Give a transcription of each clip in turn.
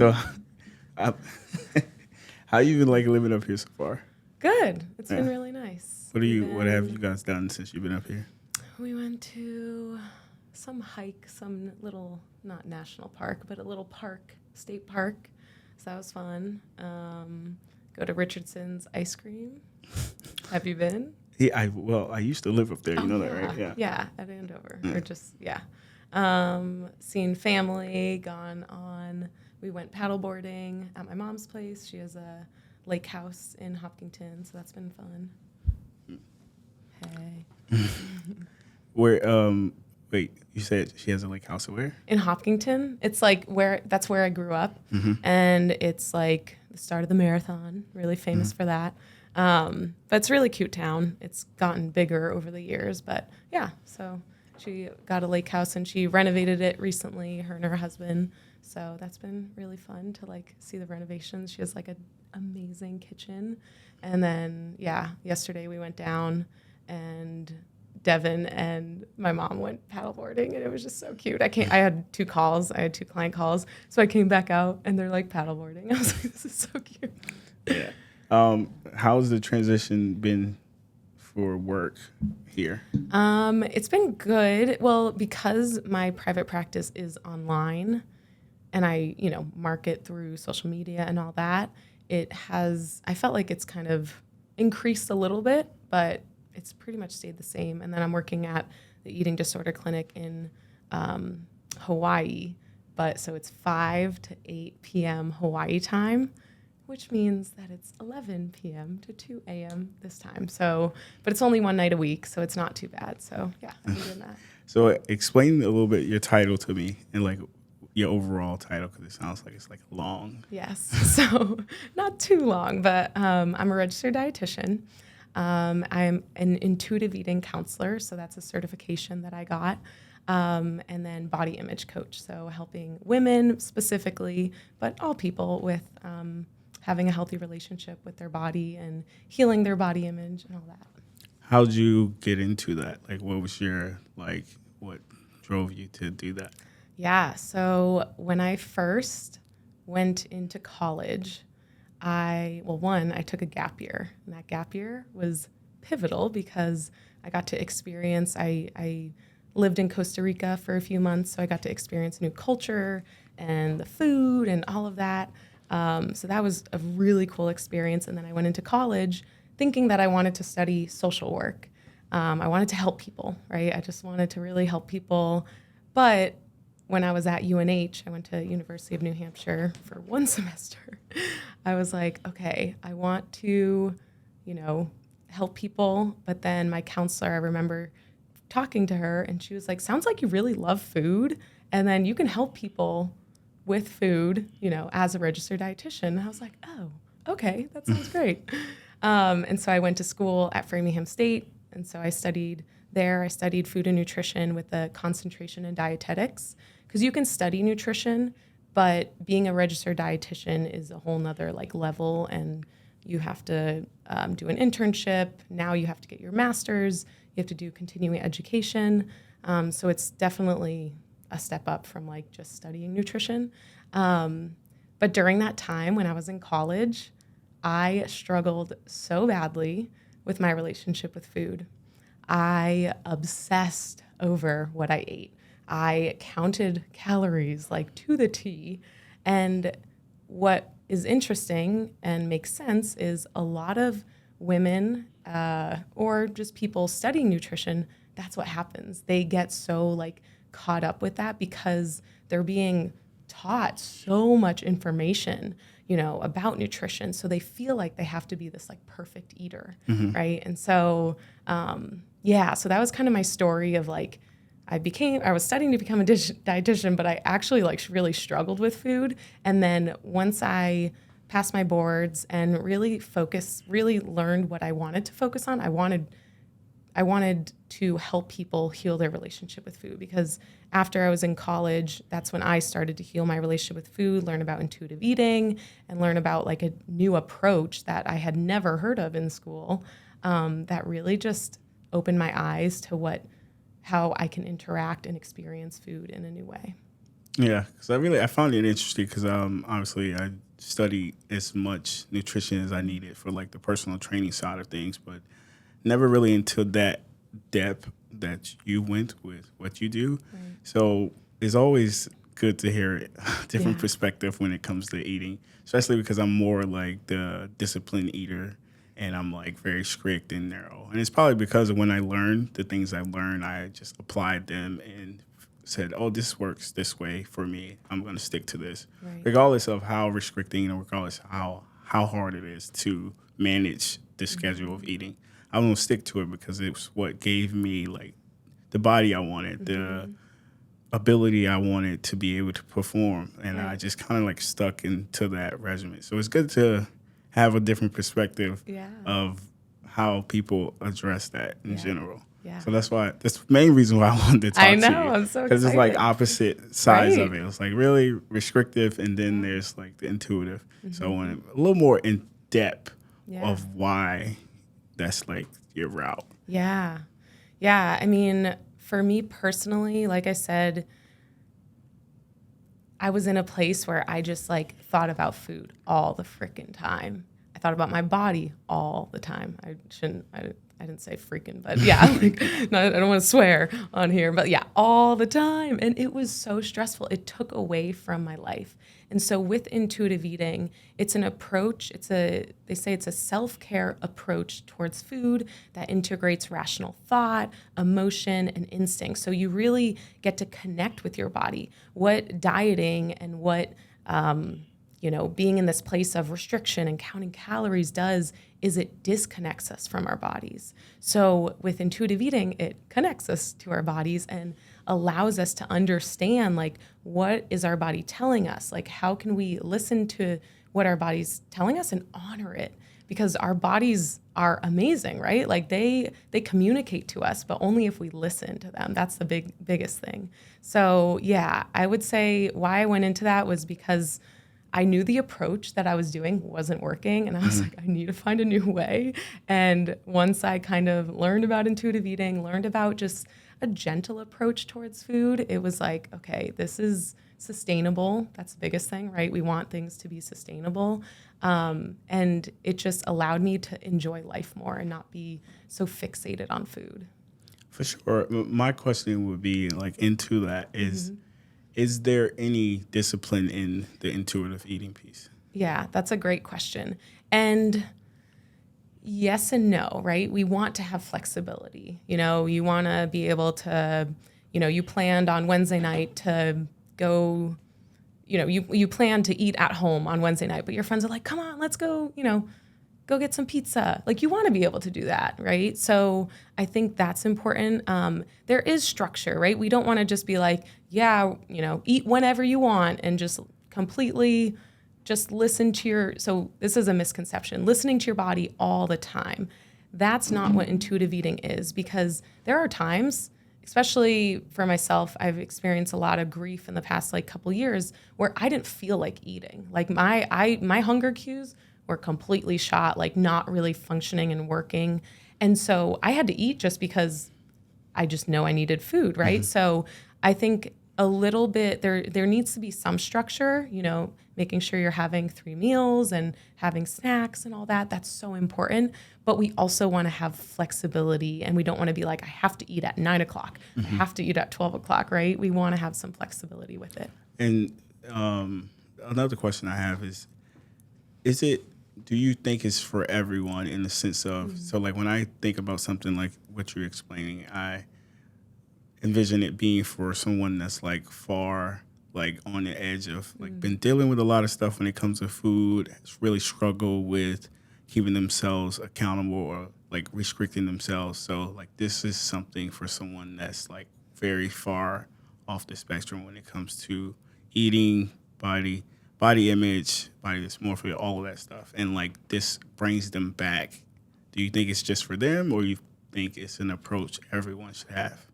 So, I, how you been like living up here so far? Good. It's Yeah. been really nice. What have you guys done since you've been up here? We went to some hike, some little, not national park, but a little park, state park. So that was fun. Go to Richardson's ice cream. Have you been? Yeah, I used to live up there. You know that, Yeah. right? Yeah. Yeah, at Andover. Mm. Or just, yeah. Seen family, gone on. We went paddleboarding at my mom's place. She has a lake house in Hopkinton, so that's been fun. Hey. Where wait, you said she has a lake house where? In Hopkinton, it's like that's where I grew up, and it's like the start of the marathon. Really famous for that. But it's a really cute town. It's gotten bigger over the years, but yeah. So she got a lake house and she renovated it recently. Her and her husband. So that's been really fun to like see the renovations. She has like an amazing kitchen, and then yeah, yesterday we went down and Devin and my mom went paddleboarding, and it was just so cute. I had two calls. I had two client calls, so I came back out, and they're like paddleboarding. I was like, this is so cute. Yeah. How's the transition been for work here? It's been good. Well, because my private practice is online, and I, market through social media and all that, I felt like it's kind of increased a little bit, but it's pretty much stayed the same. And then I'm working at the eating disorder clinic in Hawaii, so it's 5 to 8 p.m. Hawaii time, which means that it's 11 p.m. to 2 a.m. this time. So, but it's only one night a week, so it's not too bad. So yeah, I'm doing that. So explain a little bit your title to me and like your overall title, because it sounds like it's like long. Yes, so not too long, but I'm a registered dietitian. I'm an intuitive eating counselor, so that's a certification that I got. And then body image coach, so helping women specifically, but all people with having a healthy relationship with their body and healing their body image and all that. How'd you get into that? Like, what was what drove you to do that? Yeah, so when I first went into college, I took a gap year, and that gap year was pivotal because I got to experience, I lived in Costa Rica for a few months, so I got to experience new culture and the food and all of that. So that was a really cool experience. And then I went into college thinking that I wanted to study social work. I wanted to help people, right? I just wanted to really help people. But when I was at UNH, I went to University of New Hampshire for one semester. I was like, okay, I want to, help people. But then my counselor, I remember talking to her, and she was like, sounds like you really love food, and then you can help people with food, as a registered dietitian. And I was like, oh, okay, that sounds great. And so I went to school at Framingham State, and so I studied there. I studied food and nutrition with a concentration in dietetics, because you can study nutrition, but being a registered dietitian is a whole nother level, and you have to do an internship. Now you have to get your master's. You have to do continuing education. So it's definitely a step up from just studying nutrition. But during that time when I was in college, I struggled so badly with my relationship with food. I obsessed over what I ate. I counted calories to the T. And what is interesting and makes sense is a lot of women or just people studying nutrition, that's what happens. They get so caught up with that because they're being taught so much information, about nutrition. So they feel like they have to be this perfect eater, right? And so, so that was kind of my story of I was studying to become a dietitian, but I actually really struggled with food. And then once I passed my boards and really learned what I wanted to focus on, I wanted to help people heal their relationship with food, because after I was in college, that's when I started to heal my relationship with food, learn about intuitive eating, and learn about a new approach that I had never heard of in school, that really just opened my eyes to how I can interact and experience food in a new way. Yeah, because I found it interesting because obviously I studied as much nutrition as I needed for like the personal training side of things, but never really into that depth that you went with what you do. Right. So it's always good to hear different Yeah. perspective when it comes to eating, especially because I'm more like the disciplined eater and I'm like very strict and narrow. And it's probably because of when I learned the things I learned, I just applied them and said, oh, this works this way for me. I'm going to stick to this, Right. regardless of how restricting or regardless how hard it is to manage the schedule of eating. I'm going to stick to it because it's what gave me like the body I wanted, the ability I wanted to be able to perform. And I Right. just kind of like stuck into that regimen. So it's good to have a different perspective Yeah. of how people address that in Yeah. general. Yeah. So that's the main reason why I wanted to talk I to know. you. I'm so Because it's like excited. opposite sides of Right. it. It's like really restrictive, and then Yeah. there's like the intuitive. So I want a little more in depth Yeah. of why that's like your route. Yeah. Yeah. I mean, for me personally, like I said, I was in a place where I just like thought about food all the freaking time. I thought about my body all the time. I didn't say freaking, but yeah, like, no, I don't want to swear on here, but yeah, all the time. And it was so stressful. It took away from my life. And so with intuitive eating, it's an approach. They say it's a self-care approach towards food that integrates rational thought, emotion, and instinct. So you really get to connect with your body. What dieting and what being in this place of restriction and counting calories does is it disconnects us from our bodies. So with intuitive eating, it connects us to our bodies and allows us to understand like what is our body telling us? Like how can we listen to what our body's telling us and honor it? Because our bodies are amazing, right? Like they communicate to us, but only if we listen to them. That's the biggest thing. So yeah, I would say why I went into that was because I knew the approach that I was doing wasn't working. And I was like, I need to find a new way. And once I kind of learned about intuitive eating, learned about just a gentle approach towards food, it was like, okay, this is sustainable. That's the biggest thing, right? We want things to be sustainable. And it just allowed me to enjoy life more and not be so fixated on food. For sure. My question would be like into that is there any discipline in the intuitive eating piece? Yeah, that's a great question. And yes and no, right? We want to have flexibility. You want to be able to, you planned on Wednesday night to go, you plan to eat at home on Wednesday night, but your friends are like, come on, let's go, go get some pizza. Like you want to be able to do that, right? So I think that's important. There is structure, right? We don't want to just be like, yeah, eat whenever you want and just completely just listen to so this is a misconception, listening to your body all the time. That's not what intuitive eating is, because there are times, especially for myself, I've experienced a lot of grief in the past like couple years where I didn't feel like eating. Like my hunger cues were completely shot, like not really functioning and working. And so I had to eat just because I just know I needed food, right? So I think a little bit, there needs to be some structure, making sure you're having 3 meals and having snacks and all that. That's so important. But we also want to have flexibility, and we don't want to be like, I have to eat at 9 o'clock. I have to eat at 12 o'clock, right? We want to have some flexibility with it. And another question I have is it, do you think it's for everyone in the sense of, so like when I think about something like what you're explaining, I envision it being for someone that's like far, like on the edge of like been dealing with a lot of stuff when it comes to food, has really struggled with keeping themselves accountable or like restricting themselves. So like this is something for someone that's like very far off the spectrum when it comes to eating, body image, body dysmorphia, all of that stuff. And like this brings them back. Do you think it's just for them, or you think it's an approach everyone should have?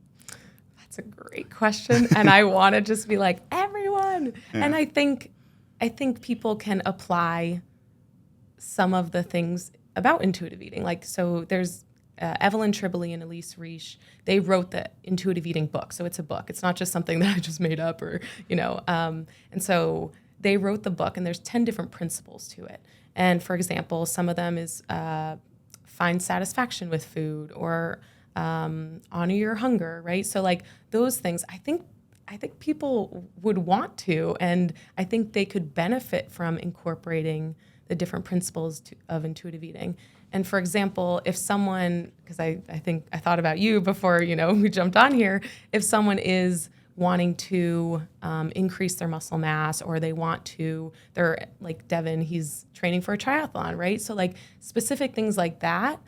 That's a great question. And I want to just be like, everyone. Yeah. And I think people can apply some of the things about intuitive eating. Like, so there's Evelyn Tribole and Elise Reich, they wrote the intuitive eating book. So it's a book. It's not just something that I just made up or, and so they wrote the book, and there's 10 different principles to it. And for example, some of them is find satisfaction with food, or honor your hunger, right? So like those things, I think people would want to, and I think they could benefit from incorporating the different principles of intuitive eating. And for example, if someone, because I think I thought about you before, we jumped on here, if someone is wanting to increase their muscle mass, or they're like Devin, he's training for a triathlon, right? So like specific things like that,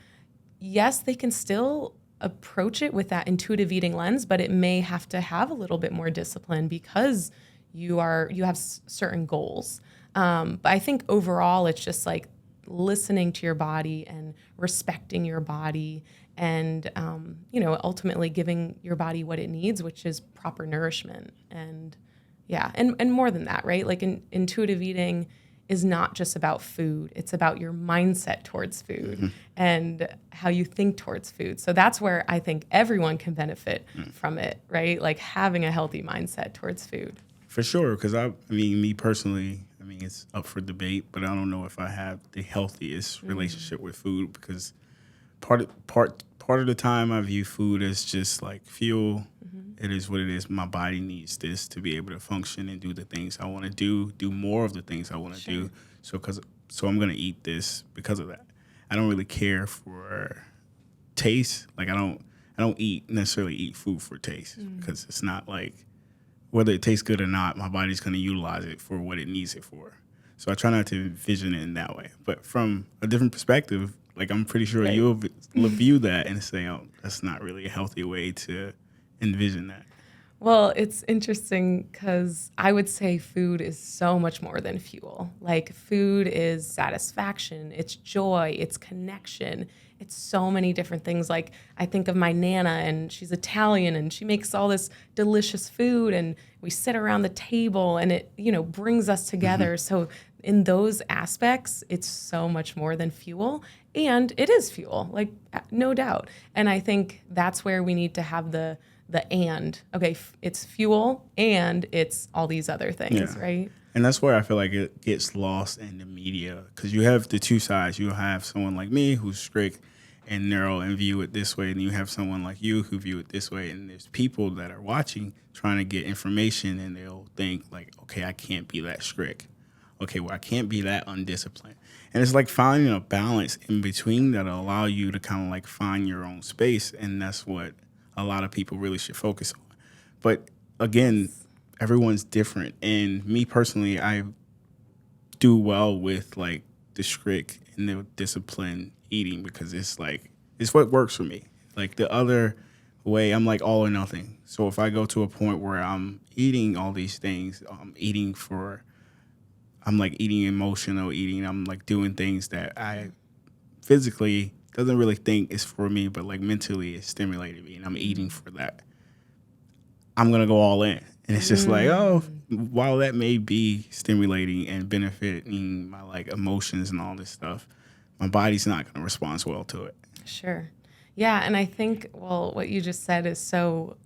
yes, they can still approach it with that intuitive eating lens, but it may have to have a little bit more discipline because you have certain goals. But I think overall, it's just like listening to your body and respecting your body, and ultimately giving your body what it needs, which is proper nourishment. And and more than that, right? Like intuitive eating is not just about food. It's about your mindset towards food and how you think towards food. So that's where I think everyone can benefit from it, right? Like having a healthy mindset towards food. For sure, because me personally, it's up for debate, but I don't know if I have the healthiest relationship with food, because part of the time I view food as just like fuel. It is what it is. My body needs this to be able to function and do the things I want to do more of the things I want to do. So I'm going to eat this because of that. I don't really care for taste. Like I don't necessarily eat food for taste, because it's not like, whether it tastes good or not, my body's going to utilize it for what it needs it for. So I try not to envision it in that way. But from a different perspective, like I'm pretty sure you'll view that and say, oh, that's not really a healthy way to envision that. Well, it's interesting because I would say food is so much more than fuel. Like food is satisfaction, it's joy, it's connection. It's so many different things. Like I think of my Nana, and she's Italian, and she makes all this delicious food, and we sit around the table, and it, brings us together. So in those aspects, it's so much more than fuel, and it is fuel, like no doubt. And I think that's where we need to have the it's fuel and it's all these other things, right? And that's where I feel like it gets lost in the media, because you have the two sides. You'll have someone like me who's strict and narrow and view it this way, and you have someone like you who view it this way. And there's people that are watching trying to get information, and they'll think like, okay, I can't be that strict. Okay, well, I can't be that undisciplined. And it's like finding a balance in between that'll allow you to kind of like find your own space, and that's what a lot of people really should focus on. But again, everyone's different. And me personally, I do well with like the strict and the disciplined eating, because it's what works for me. Like the other way, I'm like all or nothing. So if I go to a point where I'm eating all these things, I'm like eating emotional eating. I'm like doing things that I physically doesn't really think is for me, but like mentally it's stimulating me, and I'm eating for that. I'm going to go all in. And it's just like, oh, while that may be stimulating and benefiting my like emotions and all this stuff, my body's not going to respond well to it. Sure. Yeah. And I think, what you just said is so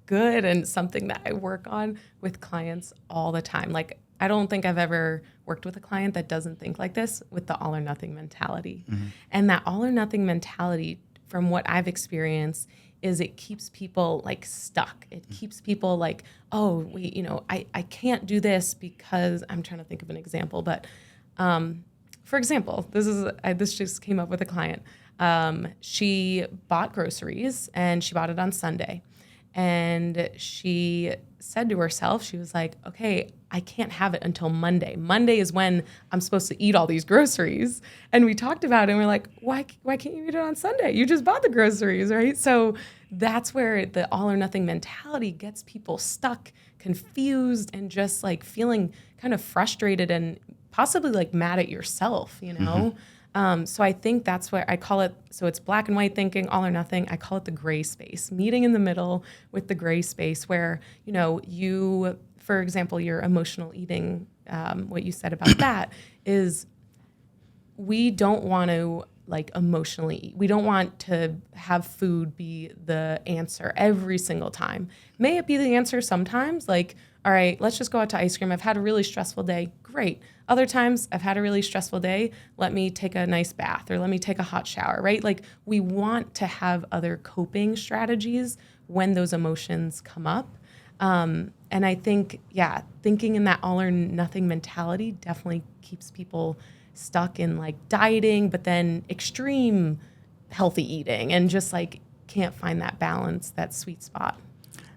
good, and something that I work on with clients all the time. Like, I don't think I've ever worked with a client that doesn't think like this, with the all or nothing mentality. And that all or nothing mentality, from what I've experienced, is it keeps people like stuck. It keeps people like, oh, I can't do this because I'm trying to think of an example. But for example, this just came up with a client. She bought groceries, and she bought it on Sunday. And she said to herself, she was like, okay, I can't have it until Monday. Monday is when I'm supposed to eat all these groceries. And we talked about it, and we're like, why can't you eat it on Sunday? You just bought the groceries, right? So that's where the all or nothing mentality gets people stuck, confused, and just like feeling kind of frustrated and possibly like mad at yourself, So I think that's what I call it. So it's black and white thinking, all or nothing. I call it the gray space, meeting in the middle with the gray space, where, you, for example, your emotional eating, what you said about that is, we don't want to like emotionally eat. We don't want to have food be the answer every single time. May it be the answer sometimes, like, all right, let's just go out to ice cream. I've had a really stressful day. Great. Other times I've had a really stressful day. Let me take a nice bath or let me take a hot shower, right? Like we want to have other coping strategies when those emotions come up. And I think, thinking in that all or nothing mentality definitely keeps people stuck in like dieting, but then extreme healthy eating and just like can't find that balance, that sweet spot.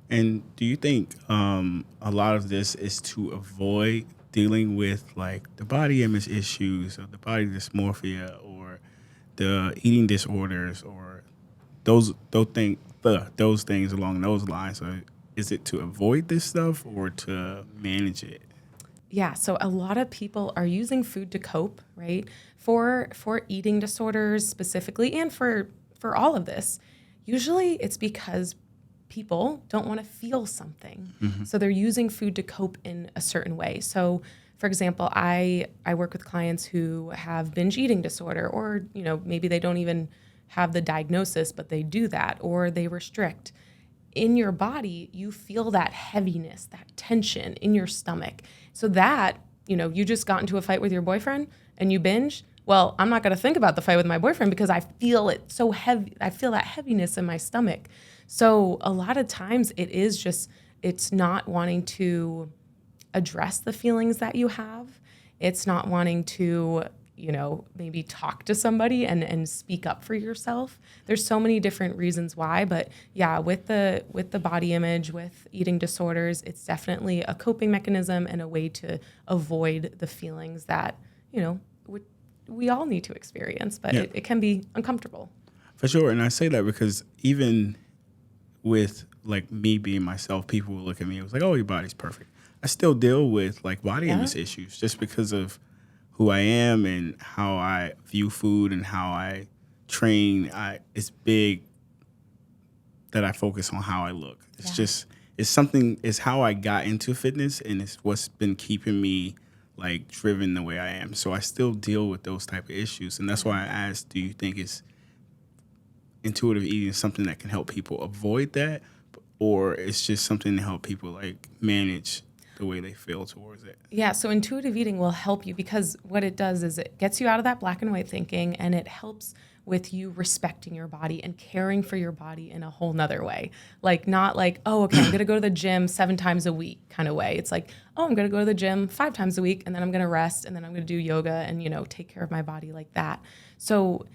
And do you think a lot of this is to avoid dealing with like the body image issues or the body dysmorphia or the eating disorders or those things along those lines? Or is it to avoid this stuff or to manage it? Yeah, so a lot of people are using food to cope, right? For eating disorders specifically and for all of this. Usually it's because people don't want to feel something. Mm-hmm. So they're using food to cope in a certain way. So for example, I work with clients who have binge eating disorder or, maybe they don't even have the diagnosis, but they do that or they restrict. In your body, you feel that heaviness, that tension in your stomach. So that, you just got into a fight with your boyfriend and you binge. Well, I'm not going to think about the fight with my boyfriend because I feel it so heavy. I feel that heaviness in my stomach. So a lot of times it's not wanting to address the feelings that you have. It's not wanting to, maybe talk to somebody and speak up for yourself. There's so many different reasons why, but yeah, with the body image, with eating disorders, it's definitely a coping mechanism and a way to avoid the feelings that, we all need to experience, but it can be uncomfortable. For sure. And I say that because even with like me being myself, people will look at me and was like, oh, your body's perfect. I still deal with like body image issues just because of who I am and how I view food and how I train. It's big that I focus on how I look. It's how I got into fitness and it's what's been keeping me like driven the way I am. So I still deal with those type of issues. And that's why I asked, do you think it's intuitive eating is something that can help people avoid that, or it's just something to help people like manage the way they feel towards it? Yeah, so intuitive eating will help you because what it does is it gets you out of that black and white thinking and it helps with you respecting your body and caring for your body in a whole nother way. Like not like, oh, okay, I'm gonna go to the gym 7 times a week kind of way. It's like, oh, I'm gonna go to the gym 5 times a week and then I'm gonna rest and then I'm gonna do yoga and, take care of my body like that. So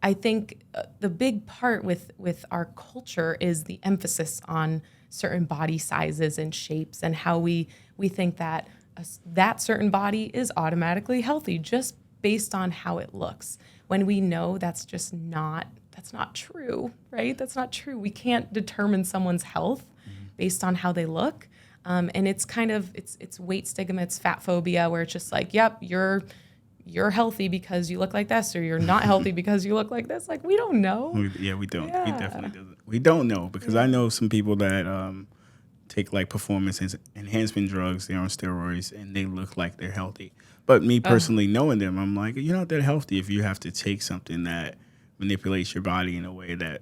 I think the big part with our culture is the emphasis on certain body sizes and shapes and how we think that that certain body is automatically healthy just based on how it looks. When we know that's not true, right? That's not true. We can't determine someone's health based on how they look. And it's kind of, it's weight stigma, it's fat phobia, where it's just like, yep, you're healthy because you look like this, or you're not healthy because you look like this. Like, we don't know. We don't. Yeah. We definitely don't. We don't know because I know some people that take like performance enhancement drugs. They're on steroids and they look like they're healthy. But me personally knowing them, I'm like, you're not that healthy if you have to take something that manipulates your body in a way that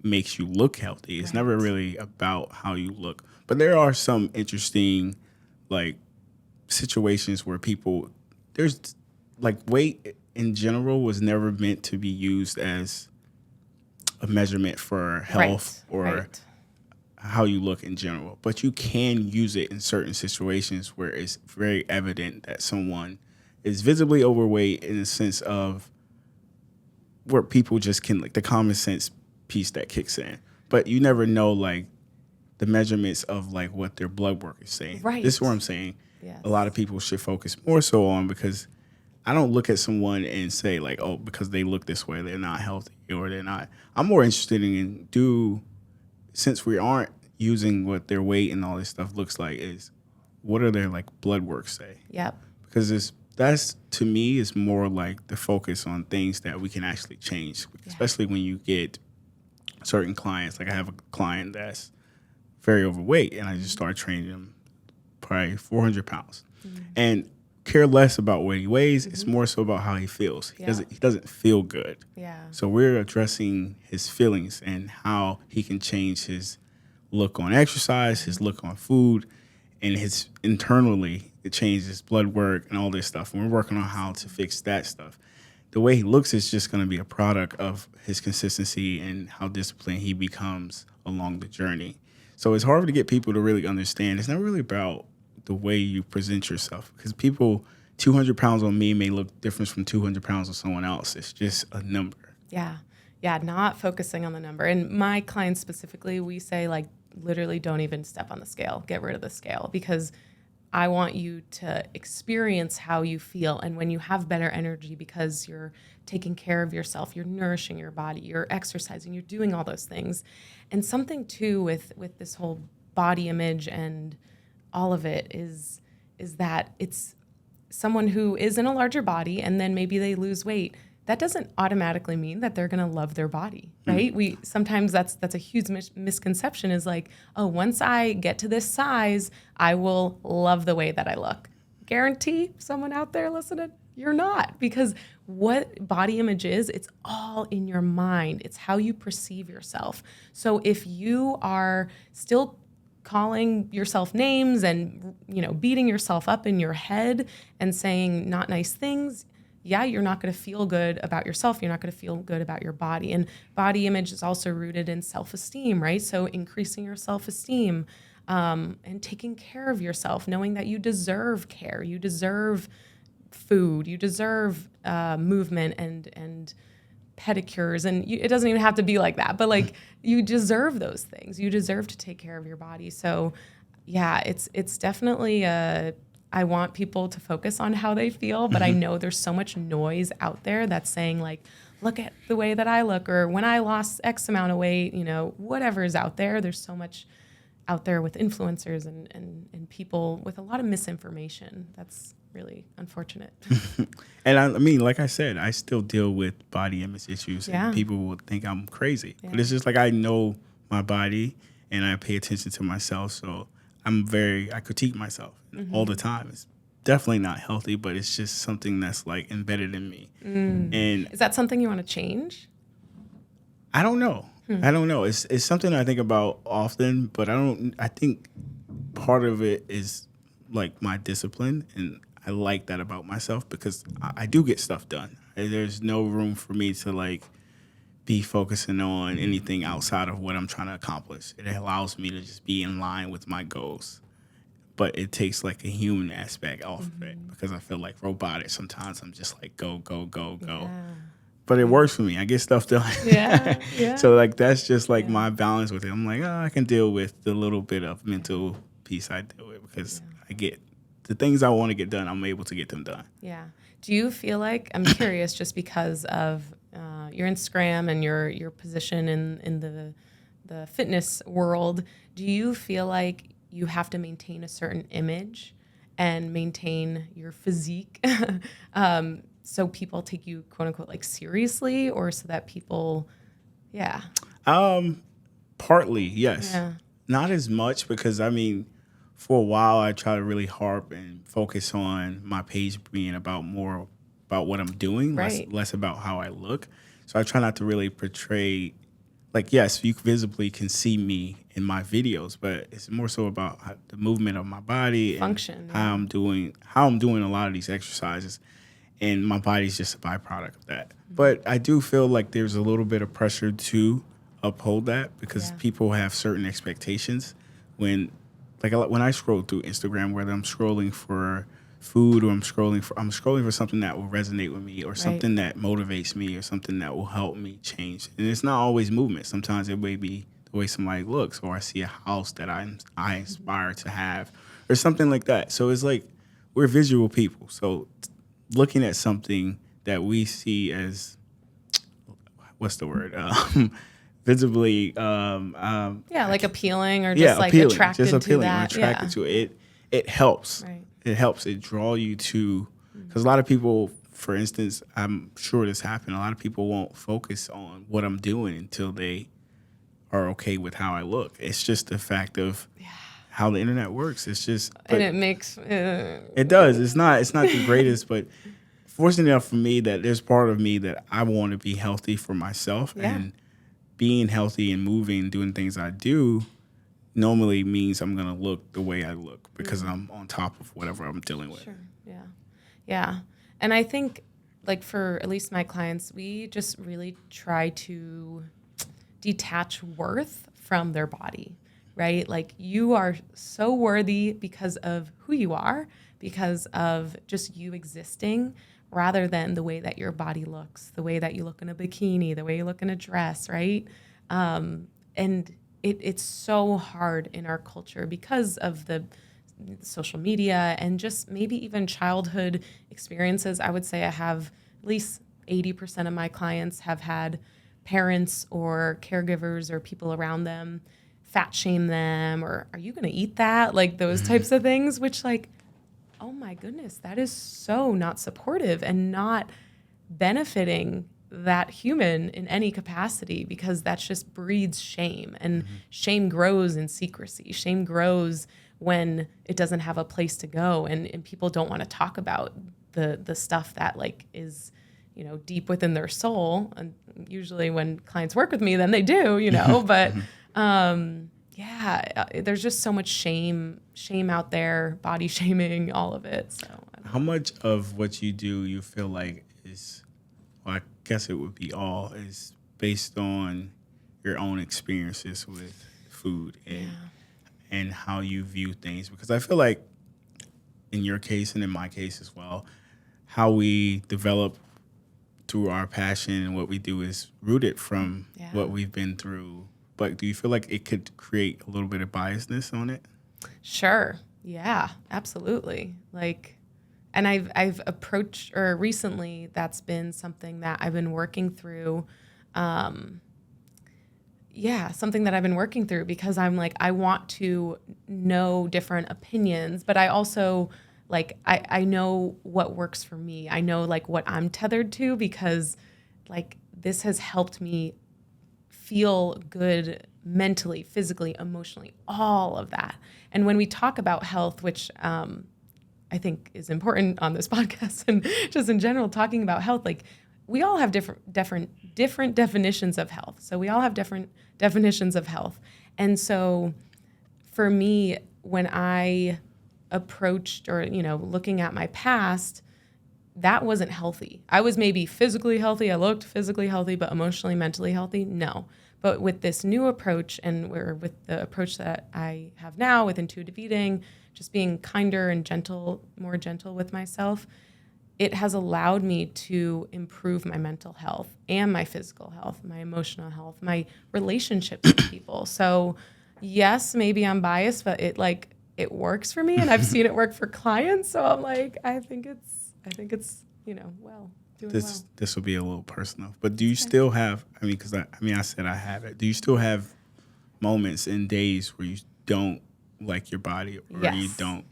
makes you look healthy. It's never really about how you look. But there are some interesting like situations where there's like weight in general was never meant to be used as a measurement for health or how you look in general. But you can use it in certain situations where it's very evident that someone is visibly overweight in the sense of where people just can, like the common sense piece that kicks in. But you never know like the measurements of like what their blood work is saying. Right. This is what I'm saying. Yes. A lot of people should focus more so on, because I don't look at someone and say like, oh, because they look this way, they're not healthy or they're not. I'm more interested in since we aren't using what their weight and all this stuff looks like, is what are their like blood work say? Yep. Because that's to me is more like the focus on things that we can actually change, especially when you get certain clients. Like I have a client that's very overweight and I just started training them probably 400 pounds. And care less about what he weighs. It's more so about how he feels. He Yeah. doesn't feel good. Yeah. So we're addressing his feelings and how he can change his look on exercise, his look on food, and his internally it changes his blood work and all this stuff. And we're working on how to fix that stuff. The way he looks is just going to be a product of his consistency and how disciplined he becomes along the journey. So it's hard to get people to really understand. It's not really about the way you present yourself, because people 200 pounds on me may look different from 200 pounds on someone else. It's just a number. Yeah. Yeah. Not focusing on the number. And my clients specifically, we say like literally don't even step on the scale, get rid of the scale, because I want you to experience how you feel. And when you have better energy because you're taking care of yourself, you're nourishing your body, you're exercising, you're doing all those things. And something too with this whole body image and all of it is that it's someone who is in a larger body and then maybe they lose weight. That doesn't automatically mean that they're going to love their body, right? We sometimes that's a huge misconception is like, oh, once I get to this size, I will love the way that I look. Guarantee someone out there listening, you're not, because what body image is, it's all in your mind. It's how you perceive yourself. So if you are still calling yourself names and, beating yourself up in your head and saying not nice things, yeah, you're not going to feel good about yourself. You're not going to feel good about your body. And body image is also rooted in self-esteem, right? So increasing your self-esteem and taking care of yourself, knowing that you deserve care, you deserve food, you deserve movement and pedicures. And it doesn't even have to be like that, but like you deserve those things. You deserve to take care of your body. So yeah, it's definitely I want people to focus on how they feel, but I know there's so much noise out there that's saying like, look at the way that I look, or when I lost X amount of weight, whatever is out there. There's so much out there with influencers and people with a lot of misinformation. That's really unfortunate. And I mean, like I said, I still deal with body image issues, Yeah. and people will think I'm crazy. Yeah. But it's just like I know my body and I pay attention to myself. So I critique myself all the time. It's definitely not healthy, but it's just something that's like embedded in me. And Is that something you want to change? I don't know. I don't know. It's something I think about often, but I think part of it is like my discipline, and I like that about myself because I do get stuff done. There's no room for me to like be focusing on anything outside of what I'm trying to accomplish. It allows me to just be in line with my goals. But it takes like a human aspect off of it, because I feel like robotic. Sometimes I'm just like go, go, go, go. Yeah. But it works for me. I get stuff done. Yeah, yeah. So like that's just like my balance with it. I'm like, I can deal with the little bit of mental piece I deal with, because I get the things I want to get done. I'm able to get them done. Yeah. Do you feel like, I'm curious, just because of your Instagram and your position in the fitness world, do you feel like you have to maintain a certain image and maintain your physique so people take you, quote unquote, like seriously, or so that people, yeah. Partly, yes. Yeah. Not as much, because I mean, for a while I try to really harp and focus on my page being more about what I'm doing, Right. less about how I look. So I try not to really portray, like, yes, you visibly can see me in my videos, but it's more so about the movement of my body Function, and how I'm doing a lot of these exercises, and my body's just a byproduct of that. But I do feel like there's a little bit of pressure to uphold that, because people have certain expectations when I scroll through Instagram, whether I'm scrolling for food or I'm scrolling for something that will resonate with me, or something that motivates me, or something that will help me change. And it's not always movement. Sometimes it may be the way somebody looks, or I see a house that I inspire to have, or something like that. So it's like we're visual people. So looking at something that we see as, what's the word? Visibly, Like appealing, or just like appealing, attracted just appealing, to that. attracted to it. It helps. Right. It helps. It draw you to, because a lot of people, for instance, I'm sure this happened. A lot of people won't focus on what I'm doing until they are okay with how I look. It's just the fact of how the internet works. It's just, And it makes it does. It's not the greatest, but fortunate enough for me that there's part of me that I want to be healthy for myself, and being healthy and moving, doing things I do normally means I'm going to look the way I look because I'm on top of whatever I'm dealing with. Sure. Yeah. Yeah. And I think, like, for at least my clients, we just really try to detach worth from their body, right? Like, you are so worthy because of who you are, because of just you existing, rather than the way that your body looks, the way that you look in a bikini, the way you look in a dress, right? And it's so hard in our culture because of the social media and just maybe even childhood experiences. I would say I have at least 80% of my clients have had parents or caregivers or people around them fat shame them, or are you going to eat that? Like those types of things, which, like, oh my goodness, that is so not supportive and not benefiting that human in any capacity, because that just breeds shame, and shame grows in secrecy. Shame grows when it doesn't have a place to go, and people don't want to talk about the stuff that, like, is, you know, deep within their soul. And usually when clients work with me, then they do, you know, but there's just so much shame out there, body shaming, all of it. So How much of what you do you feel like is, well, I guess it would be all, is based on your own experiences with food and how you view things? Because I feel like in your case and in my case as well, how we develop through our passion and what we do is rooted from what we've been through. But do you feel like it could create a little bit of biasness on it? Sure. Yeah, absolutely. Like, and I've approached, or recently that's been something that I've been working through. Something that I've been working through, because I'm like, I want to know different opinions, but I also, like, I know what works for me. I know, like, what I'm tethered to, because, like, this has helped me feel good mentally, physically, emotionally, all of that. And when we talk about health, which I think is important on this podcast and just in general, talking about health, like, we all have different definitions of health. So we all have different definitions of health. And so for me, when I approached, or, you know, looking at my past, that wasn't healthy. I was maybe physically healthy. I looked physically healthy, but emotionally, mentally healthy? No. But with this new approach, and with the approach that I have now with intuitive eating, just being kinder and gentle, more gentle with myself, it has allowed me to improve my mental health and my physical health, my emotional health, my relationships with people. So yes, maybe I'm biased, but it works for me, and I've seen it work for clients. So I'm like, I think it's, you know, doing well. This will be a little personal, but do you still have, I said I have it. Do you still have moments and days where you don't like your body, or you don't?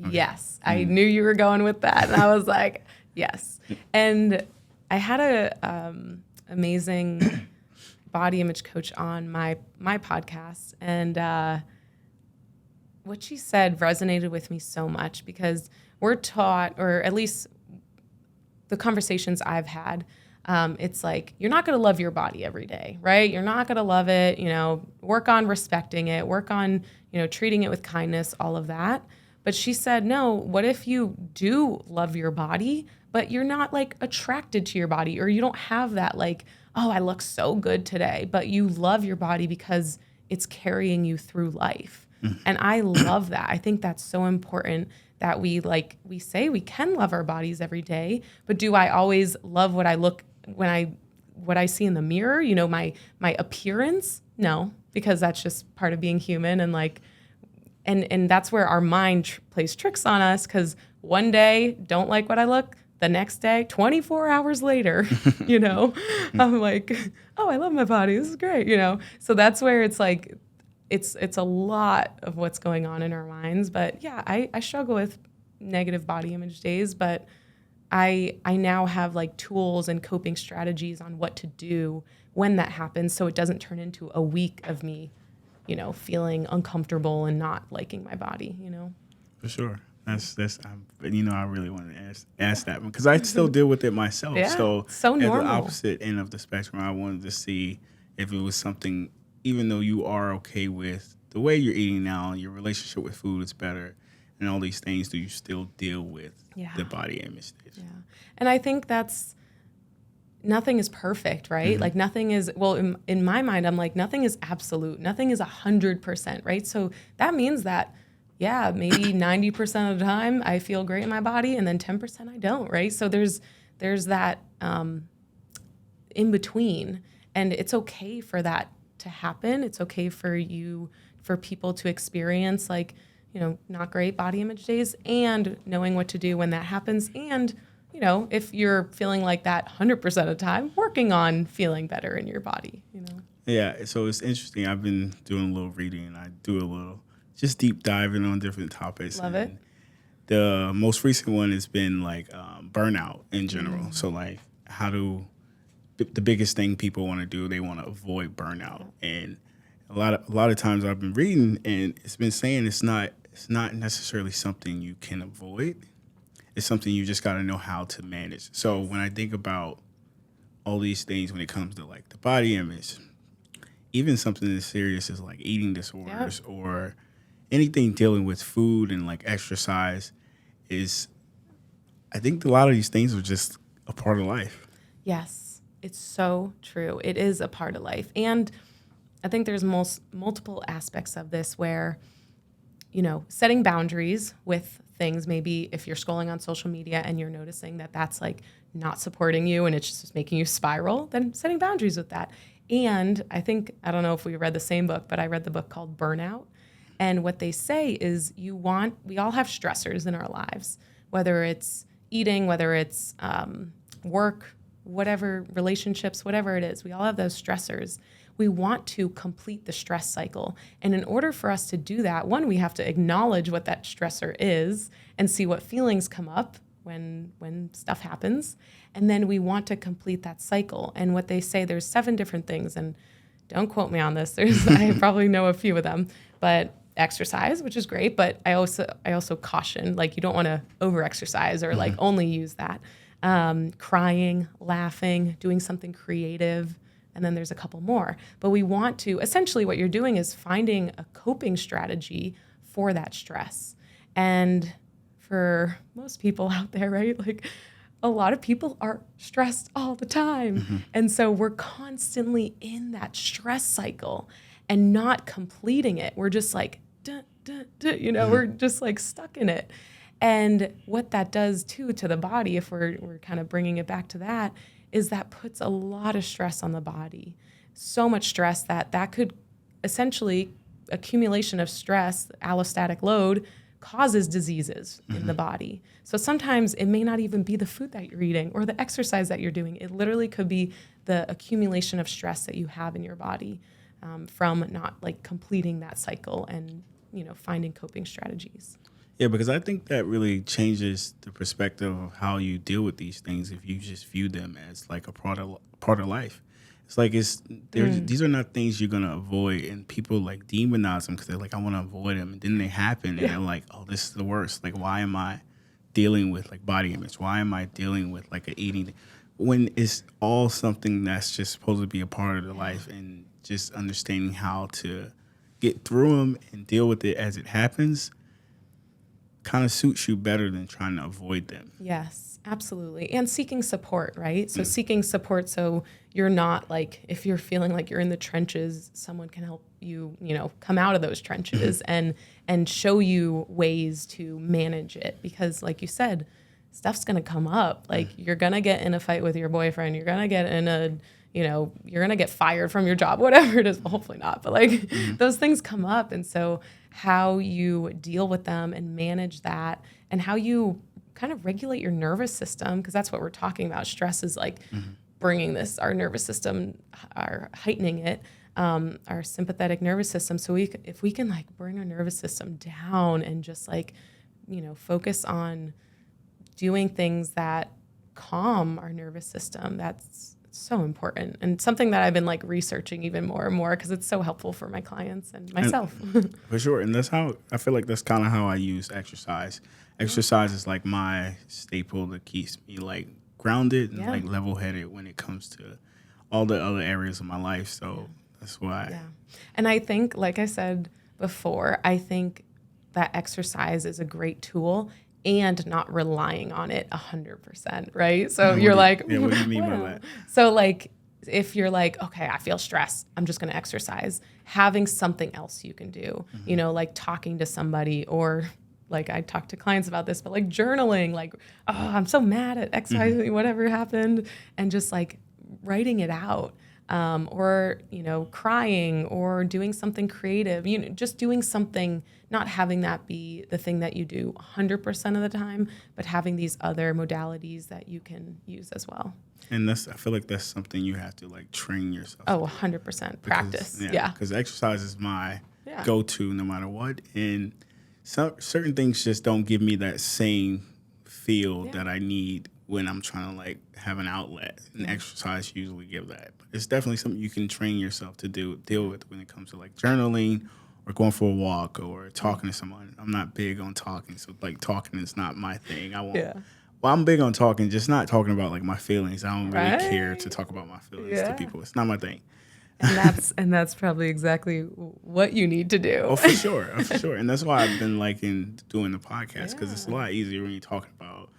Okay. Yes. I knew you were going with that. And I was like, yes. And I had a amazing body image coach on my podcast. And what she said resonated with me so much, because we're taught, or at least the conversations I've had, it's like, you're not going to love your body every day, right? You're not going to love it, you know, work on respecting it, work on, you know, treating it with kindness, all of that. But she said, no, what if you do love your body, but you're not, like, attracted to your body, or you don't have that, like, oh, I look so good today, but you love your body because it's carrying you through life. And I love that. I think that's so important, that we say we can love our bodies every day, but do I always love what I see in the mirror, you know, my appearance? No, because that's just part of being human. And, like, and that's where our mind plays tricks on us, because one day, don't like what I look, the next day, 24 hours later, you know, I'm like, oh, I love my body. This is great, you know? So that's where it's like, it's a lot of what's going on in our minds. But yeah, I struggle with negative body image days, but I now have, like, tools and coping strategies on what to do when that happens, so it doesn't turn into a week of me, feeling uncomfortable and not liking my body, For sure. I really wanted to ask that because I still deal with it myself. Yeah, So so at the normal. opposite end of the spectrum, I wanted to see if it was something, even though you are okay with the way you're eating now, your relationship with food is better, and all these things, do you still deal with the body image stage? Yeah. And I think nothing is perfect, right? Mm-hmm. Like nothing is, well, in my mind, I'm like, nothing is absolute. Nothing is 100%, right? So that means that, yeah, maybe 90% of the time I feel great in my body and then 10% I don't, right? So there's that in between, and it's okay for that to happen. It's okay for people to experience like, not great body image days, and knowing what to do when that happens. And, if you're feeling like that 100% of the time, working on feeling better in your body, Yeah, so it's interesting. I've been doing a little reading, and I do a little just deep diving on different topics. Love it. The most recent one has been like burnout in general. So like the biggest thing people want to do, they want to avoid burnout. And a lot of times I've been reading, and it's been saying it's not necessarily something you can avoid. It's something you just got to know how to manage. So when I think about all these things when it comes to like the body image, even something as serious as like eating disorders or anything dealing with food and like exercise, I think a lot of these things are just a part of life. Yes, it's so true. It is a part of life. And I think there's multiple aspects of this where, setting boundaries with things, maybe if you're scrolling on social media and you're noticing that that's like not supporting you and it's just making you spiral, then setting boundaries with that. And I don't know if we read the same book, but I read the book called Burnout. And what they say is we all have stressors in our lives, whether it's eating, whether it's work, whatever, relationships, whatever it is. We all have those stressors. We want to complete the stress cycle. And in order for us to do that, one, we have to acknowledge what that stressor is and see what feelings come up when stuff happens. And then we want to complete that cycle. And what they say, there's 7 different things, and don't quote me on this. I probably know a few of them, but exercise, which is great. But I also caution, like, you don't want to over-exercise or like only use that. Crying, laughing, doing something creative. And then there's a couple more. But we want to, essentially what you're doing is finding a coping strategy for that stress. And for most people out there, right? Like a lot of people are stressed all the time. Mm-hmm. And so we're constantly in that stress cycle and not completing it. We're just like, we're just like stuck in it. And what that does too to the body, if we're kind of bringing it back to that, is that puts a lot of stress on the body. So much stress that could essentially, accumulation of stress, allostatic load, causes diseases in the body. So sometimes it may not even be the food that you're eating or the exercise that you're doing. It literally could be the accumulation of stress that you have in your body from not like completing that cycle and finding coping strategies. Yeah, because I think that really changes the perspective of how you deal with these things if you just view them as like a part of life. It's like these are not things you're gonna avoid, and people like demonize them because they're like, I want to avoid them, and then they happen, and they're like, oh, this is the worst. Like, why am I dealing with like body image? Why am I dealing with like an eating? When it's all something that's just supposed to be a part of the life, and just understanding how to get through them and deal with it as it happens kind of suits you better than trying to avoid them. Yes, absolutely. And seeking support, right? So seeking support so you're not like, if you're feeling like you're in the trenches, someone can help you, come out of those trenches and show you ways to manage it. Because like you said, stuff's going to come up. Like you're going to get in a fight with your boyfriend. You're going to get in you're going to get fired from your job, whatever it is. Well, hopefully not, but like those things come up. And so how you deal with them and manage that, and how you kind of regulate your nervous system, because that's what we're talking about. Stress is like bringing our nervous system, heightening it, our sympathetic nervous system. So if we can like bring our nervous system down and just like, focus on doing things that calm our nervous system, that's so important, and something that I've been like researching even more and more because it's so helpful for my clients and myself. For sure. And that's how I feel like that's kind of how I use exercise. Exercise is like my staple that keeps me like grounded and like level headed when it comes to all the other areas of my life. So that's why. Yeah. And I think, like I said before, I think that exercise is a great tool and not relying on it 100%, right? So you're like, what do you mean by that? So like, if you're like, okay, I feel stressed, I'm just going to exercise, having something else you can do, you know, like talking to somebody, or like I talk to clients about this, but like journaling, like, oh, I'm so mad at X, Y, whatever happened, and just like writing it out. Or, you know, crying or doing something creative, you know, just doing something, not having that be the thing that you do 100% of the time, but having these other modalities that you can use as well. And I feel like that's something you have to like train yourself. Oh, 100% practice. Yeah. Because exercise is my go-to no matter what. And certain things just don't give me that same feel that I need when I'm trying to like have an outlet, and exercise usually give that. But it's definitely something you can train yourself to deal with when it comes to like journaling or going for a walk or talking to someone. I'm not big on talking, so like talking is not my thing. Well, I'm big on talking, just not talking about like my feelings. I don't really care to talk about my feelings to people. It's not my thing. And that's probably exactly what you need to do. Oh, for sure, and that's why I've been liking doing the podcast, because it's a lot easier when you're talking about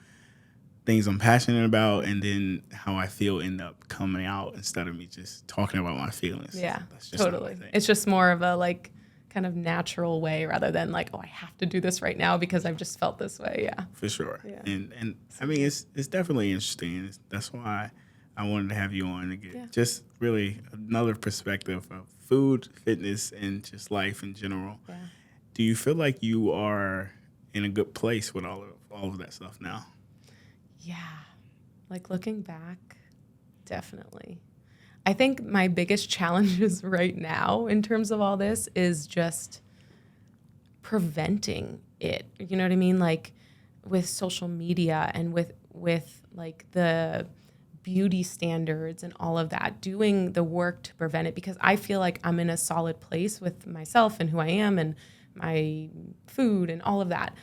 things I'm passionate about, and then how I feel end up coming out instead of me just talking about my feelings. Yeah, that's just totally. It's just more of a like kind of natural way rather than like, oh, I have to do this right now because I've just felt this way. Yeah, for sure. Yeah. And I mean, it's definitely interesting. That's why I wanted to have you on to get just really another perspective of food, fitness, and just life in general. Yeah. Do you feel like you are in a good place with all of that stuff now? Yeah. Like looking back, definitely. I think my biggest challenges right now in terms of all this is just preventing it. You know what I mean? Like with social media and with like the beauty standards and all of that, doing the work to prevent it, because I feel like I'm in a solid place with myself and who I am and my food and all of that.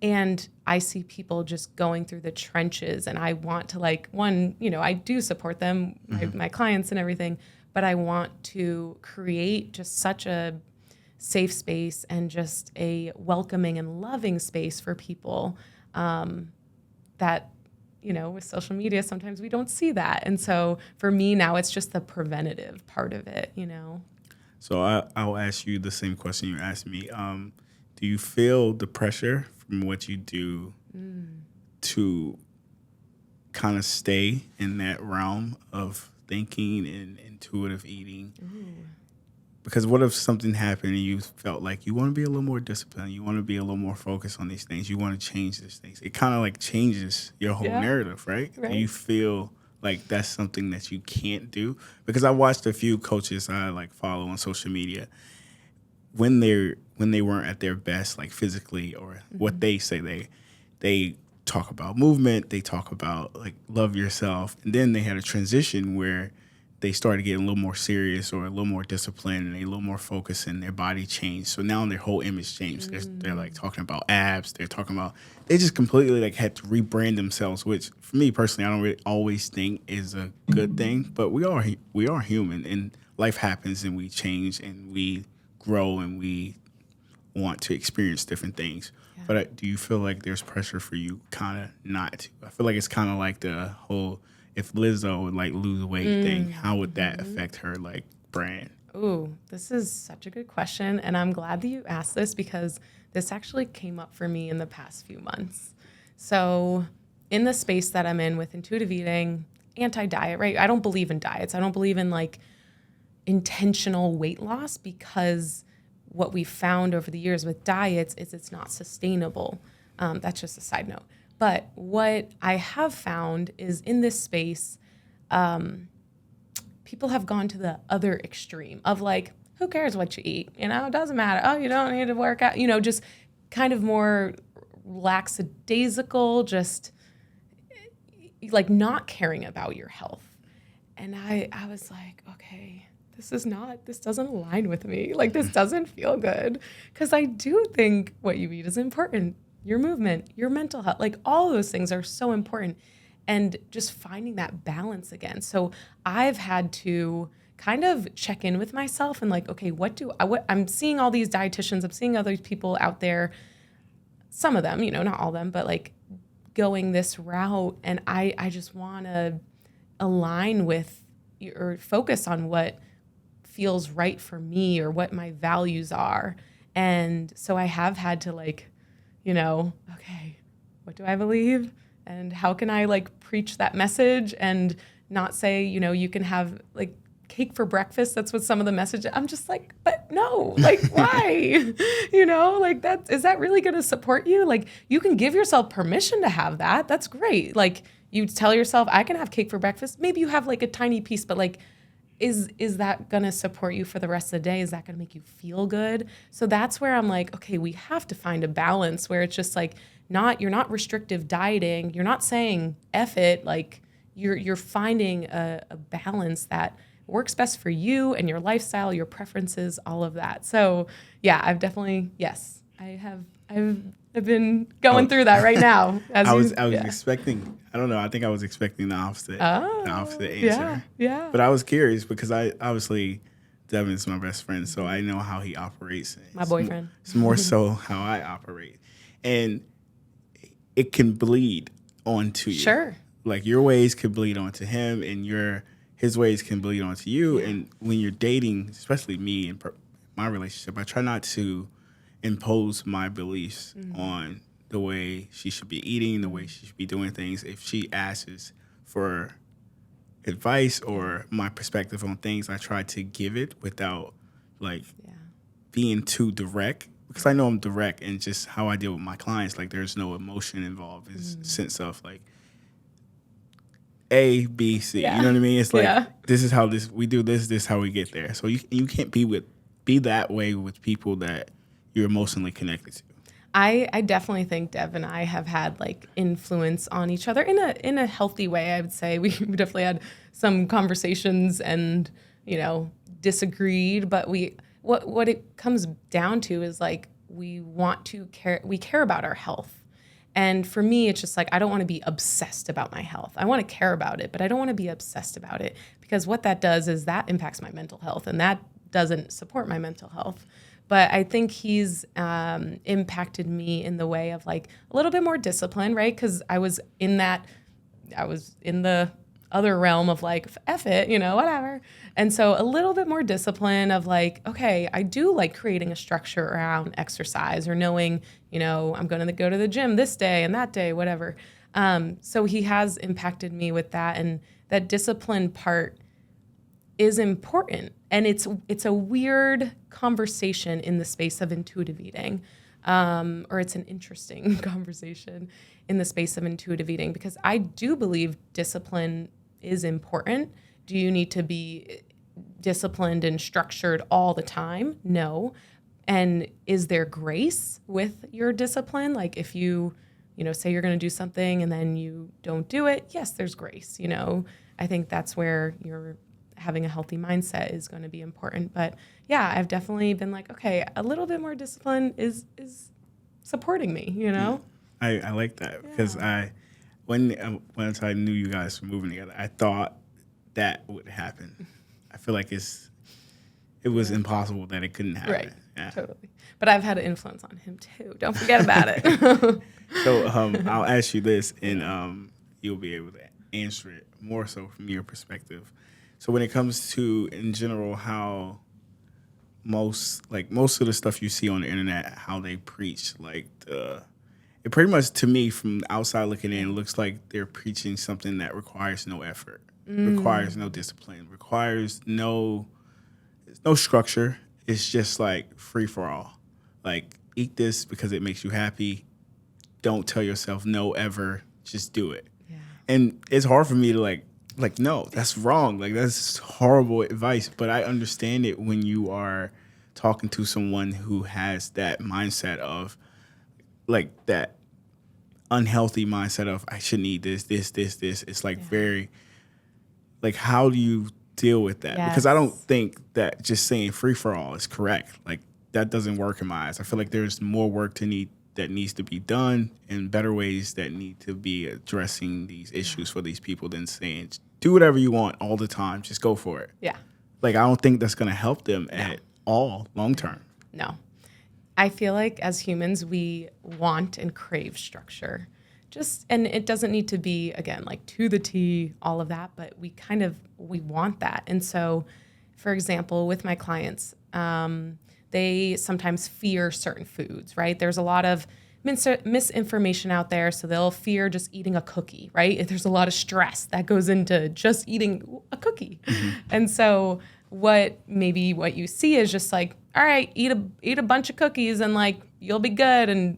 And I see people just going through the trenches, and I want to like, one, you know, I do support them, my clients and everything, but I want to create just such a safe space and just a welcoming and loving space for people that, you know, with social media, sometimes we don't see that. And so for me now, it's just the preventative part of it, you know? So I'll ask you the same question you asked me. Do you feel the pressure from what you do to kind of stay in that realm of thinking and intuitive eating? Because what if something happened and you felt like you want to be a little more disciplined, you want to be a little more focused on these things, you want to change these things? It kind of like changes your whole narrative, right? Do you feel like that's something that you can't do? Because I watched a few coaches I like follow on social media when they weren't at their best, like physically, or what they say they talk about movement, they talk about like love yourself, and then they had a transition where they started getting a little more serious or a little more disciplined and a little more focused, and their body changed. So now their whole image changed. They're like talking about abs. They're talking about, they just completely like had to rebrand themselves, which for me personally, I don't really always think is a good thing, but we are human, and life happens, and we change, and we grow, and we want to experience different things. Yeah. But do you feel like there's pressure for you kind of not to? I feel like it's kind of like the whole, if Lizzo would like lose weight thing, how would that affect her like brand? Ooh, this is such a good question. And I'm glad that you asked this, because this actually came up for me in the past few months. So in the space that I'm in with intuitive eating, anti-diet, right? I don't believe in diets. I don't believe in like intentional weight loss, because what we found over the years with diets is it's not sustainable. That's just a side note. But what I have found is in this space, people have gone to the other extreme of like, who cares what you eat? You know, it doesn't matter. Oh, you don't need to work out. You know, just kind of more lackadaisical, just like not caring about your health. And I was like, okay, this doesn't align with me. Like, this doesn't feel good. Because I do think what you eat is important. Your movement, your mental health, like all those things are so important. And just finding that balance again. So I've had to kind of check in with myself and like, okay, what I'm seeing all these dietitians, I'm seeing other people out there, some of them, not all of them, but like going this route. And I just want to align with or focus on what feels right for me or what my values are. And so I have had to like, okay, what do I believe? And how can I like preach that message and not say, you can have like cake for breakfast. That's what some of the message. I'm just like, but no, like why? Like is that really going to support you? Like you can give yourself permission to have that. That's great. Like you tell yourself, I can have cake for breakfast. Maybe you have like a tiny piece, but like, is that going to support you for the rest of the day? Is that going to make you feel good? So that's where I'm like, okay, we have to find a balance where it's just like you're not restrictive dieting. You're not saying F it. Like you're finding a balance that works best for you and your lifestyle, your preferences, all of that. So yeah, I've been going through that right now. I was expecting, I don't know, I think I was expecting the opposite answer. Yeah. But I was curious because I obviously, Devin's my best friend, so I know how he operates. My boyfriend. It's more so how I operate. And it can bleed onto you. Sure. Like your ways could bleed onto him and his ways can bleed onto you. Yeah. And when you're dating, especially me and my relationship, I try not to impose my beliefs on the way she should be eating, the way she should be doing things. If she asks for advice or my perspective on things, I try to give it without like being too direct, because I know I'm direct and just how I deal with my clients. Like there's no emotion involved. It's a sense of like A, B, C. You know what I mean? It's like this is how we do this is how we get there. So you can't be that way with people that you're emotionally connected to. I definitely think Dev and I have had like influence on each other in a healthy way. I would say we definitely had some conversations and disagreed, but what it comes down to is like we care about our health. And for me, it's just like I don't want to be obsessed about my health. I want to care about it, but I don't want to be obsessed about it, because what that does is that impacts my mental health, and that doesn't support my mental health. But I think he's impacted me in the way of like a little bit more discipline, right? Because I was in the other realm of like, F it, whatever. And so a little bit more discipline of like, okay, I do like creating a structure around exercise or knowing, I'm going to go to the gym this day and that day, whatever. So he has impacted me with that. And that discipline part is important. And it's a weird conversation in the space of intuitive eating, or it's an interesting conversation in the space of intuitive eating, because I do believe discipline is important. Do you need to be disciplined and structured all the time? No. And is there grace with your discipline? Like if you say you're going to do something and then you don't do it, yes, there's grace. I think that's where you're having a healthy mindset is going to be important. But yeah, I've definitely been like, okay, a little bit more discipline is supporting me, I like that because once I knew you guys were moving together, I thought that would happen. I feel like it was impossible that it couldn't happen. Right, totally. But I've had an influence on him too. Don't forget about it. So I'll ask you this, and you'll be able to answer it more so from your perspective. So when it comes to, in general, how most of the stuff you see on the internet, how they preach, it pretty much, to me, from the outside looking in, looks like they're preaching something that requires no effort, requires no discipline, requires no structure. It's just like free for all. Like, eat this because it makes you happy. Don't tell yourself no ever. Just do it. Yeah. And it's hard for me to like, no, that's wrong. Like, that's horrible advice. But I understand it when you are talking to someone who has that mindset of, like, that unhealthy mindset of, I shouldn't eat this. It's like very, Like, how do you deal with that? Because I don't Yes. think that just saying free for all is correct. Like, that doesn't work in my eyes. I feel like there's more work that needs to be done and better ways that need to be addressing these issues for these people than saying do whatever you want all the time. Just go for it. Yeah. Like, I don't think that's going to help them at all long term. No. I feel like as humans, we want and crave structure. And it doesn't need to be, again, like to the T, all of that, but we want that. And so, for example, with my clients, they sometimes fear certain foods, right? There's a lot of misinformation out there, so they'll fear just eating a cookie, right? There's a lot of stress that goes into just eating a cookie. Mm-hmm. And so what you see is just like, all right, eat a bunch of cookies and like you'll be good, and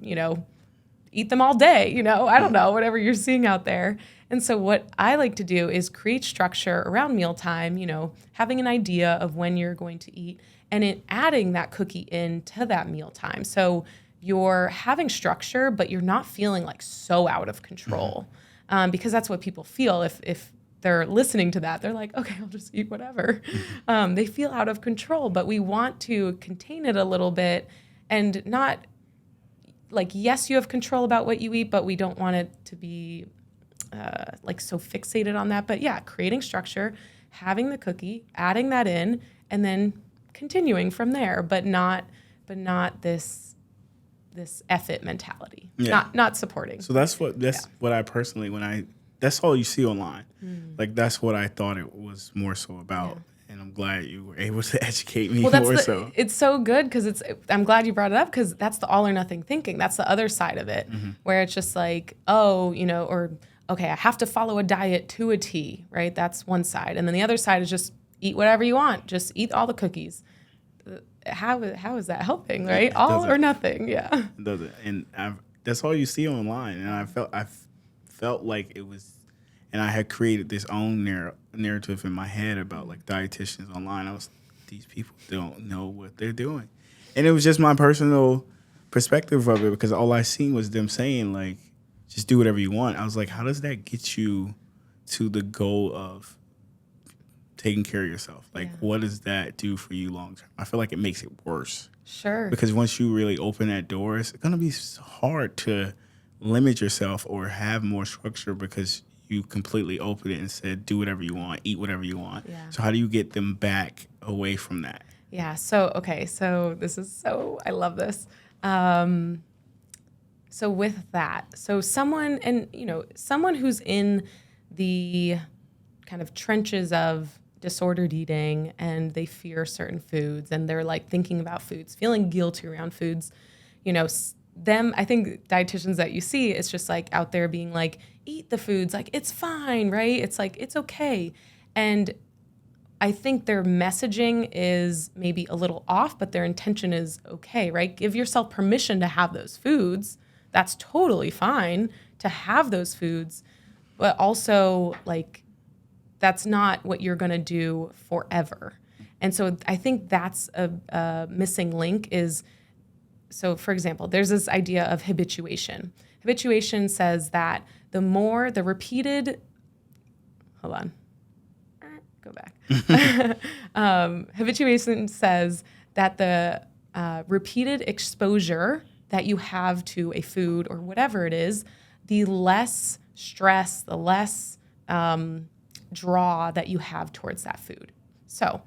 eat them all day, I don't know, whatever you're seeing out there. And so what I like to do is create structure around mealtime, having an idea of when you're going to eat and adding that cookie into that mealtime. So you're having structure, but you're not feeling like so out of control, because that's what people feel. If they're listening to that, they're like, okay, I'll just eat whatever. They feel out of control, but we want to contain it a little bit and not like, yes, you have control about what you eat, but we don't want it to be like so fixated on that. But yeah, creating structure, having the cookie, adding that in, and then continuing from there, but not this F it mentality. Yeah. Not supporting. So that's what I personally, that's all you see online. Like, that's what I thought it was more so about. Yeah. And I'm glad you were able to educate me more so. It's so good because I'm glad you brought it up, because that's the all or nothing thinking. That's the other side of it, where it's just like, or okay, I have to follow a diet to a T, right? That's one side. And then the other side is just eat whatever you want. Just eat all the cookies. How is that helping, right? All or nothing, yeah. It doesn't. And that's all you see online. And I felt like it was, and I had created this own narrative in my head about like dietitians online. These people don't know what they're doing. And it was just my personal perspective of it, because all I seen was them saying like, just do whatever you want. I was like, how does that get you to the goal of taking care of yourself? Like, what does that do for you long term? I feel like it makes it worse. Sure. Because once you really open that door, it's going to be hard to limit yourself or have more structure, because you completely opened it and said, do whatever you want, eat whatever you want. Yeah. So how do you get them back away from that? Yeah. So I love this. So with that, someone who's in the kind of trenches of disordered eating and they fear certain foods and they're like thinking about foods, feeling guilty around foods, I think dietitians that you see, it's just like out there being like, eat the foods, like it's fine, right? It's like, it's okay. And I think their messaging is maybe a little off, but their intention is okay, right? Give yourself permission to have those foods. That's totally fine to have those foods, but also like, that's not what you're going to do forever. And so I think that's a missing link is, so for example, there's this idea of habituation. Habituation says that the repeated, hold on, go back. Habituation says that the repeated exposure that you have to a food or whatever it is, the less stress, the less draw that you have towards that food. So,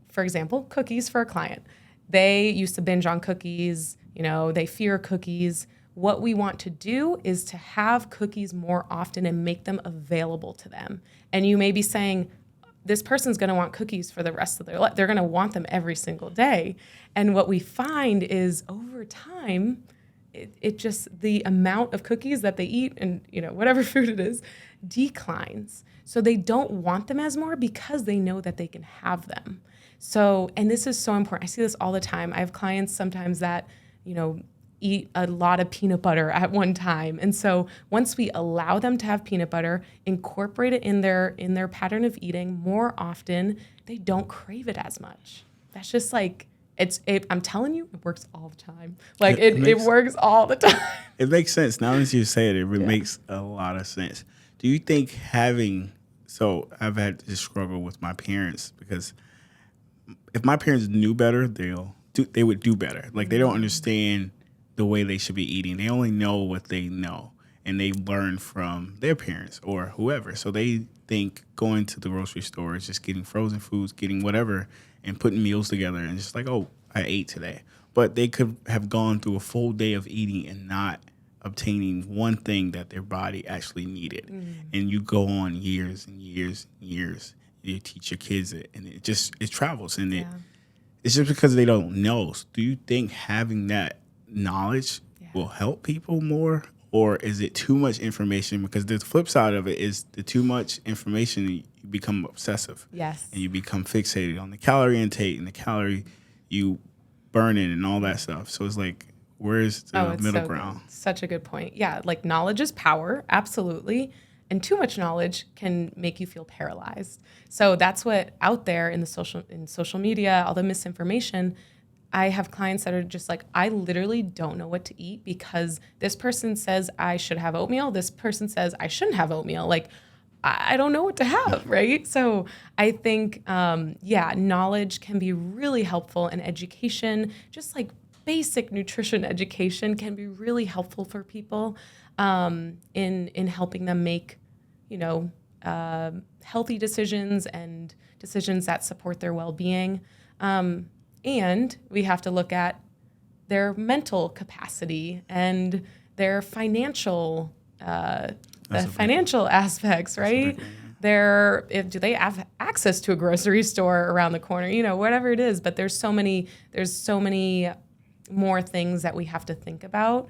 for example, cookies for a client. They used to binge on cookies, they fear cookies. What we want to do is to have cookies more often and make them available to them. And you may be saying, this person's going to want cookies for the rest of their life. They're going to want them every single day. And what we find is over time, it just, the amount of cookies that they eat and, whatever food it is, declines. So they don't want them as more because they know that they can have them. So, and this is so important. I see this all the time. I have clients sometimes that, eat a lot of peanut butter at one time. And so once we allow them to have peanut butter, incorporate it in their pattern of eating more often, they don't crave it as much. That's just like, I'm telling you, it works all the time. Like it works all the time. It makes sense. Now that you say it, makes a lot of sense. Do you think having So I've had this struggle with my parents because if my parents knew better, they would do better. Like they don't understand the way they should be eating. They only know what they know, and they learn from their parents or whoever. So they think going to the grocery store is just getting frozen foods, getting whatever, and putting meals together, and just like, oh, I ate today. But they could have gone through a full day of eating and not obtaining one thing that their body actually needed. And you go on years and years and years. You teach your kids it, and it travels, and it's just because they don't know. So do you think having that knowledge will help people more, or is it too much information? Because the flip side of it is the too much information, you become obsessive. Yes. And you become fixated on the calorie intake and the calorie you burn in and all that stuff. So it's like, where's the middle ground? Good. Such a good point. Yeah, like knowledge is power, absolutely. And too much knowledge can make you feel paralyzed. So that's what out there in social media, all the misinformation. I have clients that are just like, I literally don't know what to eat because this person says I should have oatmeal. This person says I shouldn't have oatmeal. Like, I don't know what to have, right? So I think, knowledge can be really helpful, and education, just like basic nutrition education, can be really helpful for people in helping them make, healthy decisions and decisions that support their well-being. And we have to look at their mental capacity and their financial aspects, right? Do they have access to a grocery store around the corner? Whatever it is. But there's so many more things that we have to think about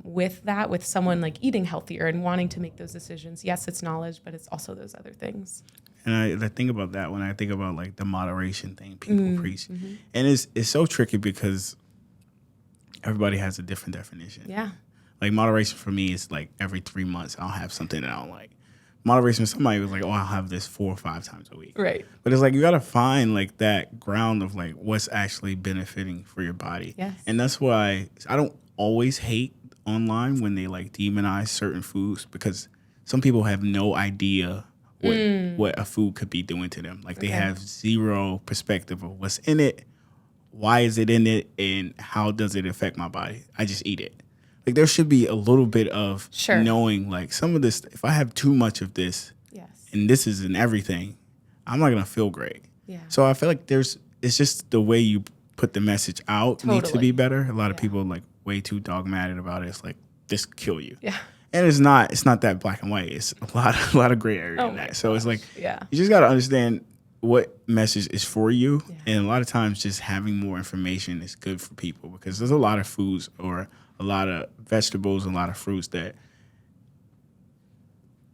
with someone like eating healthier and wanting to make those decisions. Yes, it's knowledge, but it's also those other things. And I think about that when I think about like the moderation thing people preach. Mm-hmm. And it's so tricky because everybody has a different definition. Yeah. Like moderation for me is like every 3 months I'll have something that I don't like. Moderation, somebody was like, oh, I'll have this 4 or 5 times a week. Right. But it's like you got to find like that ground of like what's actually benefiting for your body. Yes. And that's why I don't always hate online when they like demonize certain foods, because some people have no idea what a food could be doing to them. Like they have zero perspective of what's in it, why is it in it, and how does it affect my body. I just eat it. Like there should be a little bit of knowing like some of this, if I have too much of this and this is in everything, I'm not going to feel great. Yeah. So I feel like it's just the way you put the message out needs to be better. A lot of people are like way too dogmatic about it. It's like, this could kill you. Yeah. And it's not that black and white. It's a lot of gray area in that. So it's like, you just got to understand what message is for you. Yeah. And a lot of times just having more information is good for people, because there's a lot of foods or a lot of vegetables, a lot of fruits that,